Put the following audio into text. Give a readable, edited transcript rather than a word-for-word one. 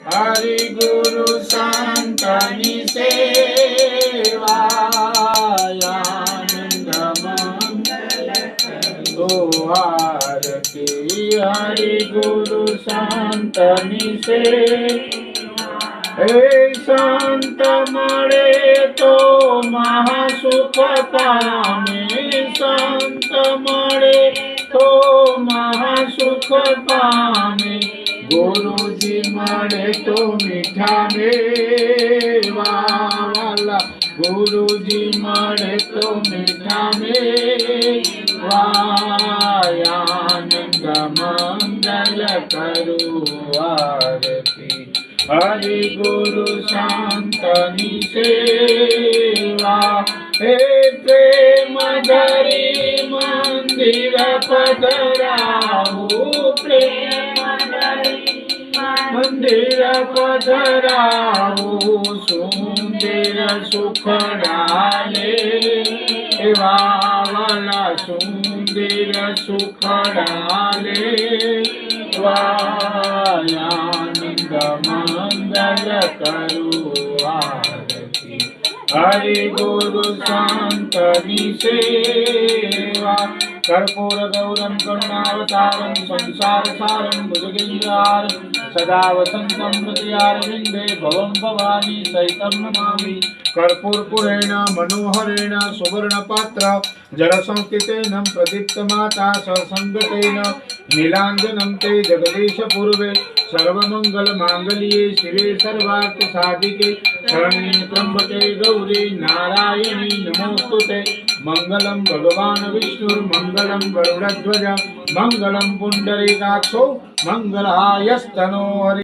हरि गुरु संतनि सेवा आनंद मंगल करो आरती। हरि गुरु संतनि सेवा हे संत मळे तो महासुख पामे। संत मळे तो महासुख पामे। गुरुजी मळे तो मीठा मेवा वाला। गुरुजी मळे तो मीठा मेवा आनंद मंगल करो आरती। हरि गुरु संतनि सेवा हे प्रेम धरी मंदिर पधराऊ। प्रेम धरी मंदिर पधराऊ। सुंदर सुखडाले वाला। सुंदर सुखडाले आनंद मंगल करो आरती। हरि गुरु संतनि सेवा कर्पूर गौरम करुणावतारम संसार सारम भुजगेन्द्रहारम सदा वसंतं हृदयारविन्दे भवं भवानी सहितं नमामि। कर्पूरपुरेण मनोहरेण सुवर्णपात्र जलसंस्थितेन प्रदीप्तमाता ससंगतेन नीलाञ्जनं ते जगदीशपूर्वे सर्वमङ्गलमाङ्गल्ये शिवे सर्वार्थसाधिके शरण्ये त्र्यम्बके गौरी नारायणी नमोस्तुते। मंगलम भगवान विष्णुर्मंगलम गरुड़ध्वज मंगलम पुंडरीकाक्षो मंगलायस्तनो हरि।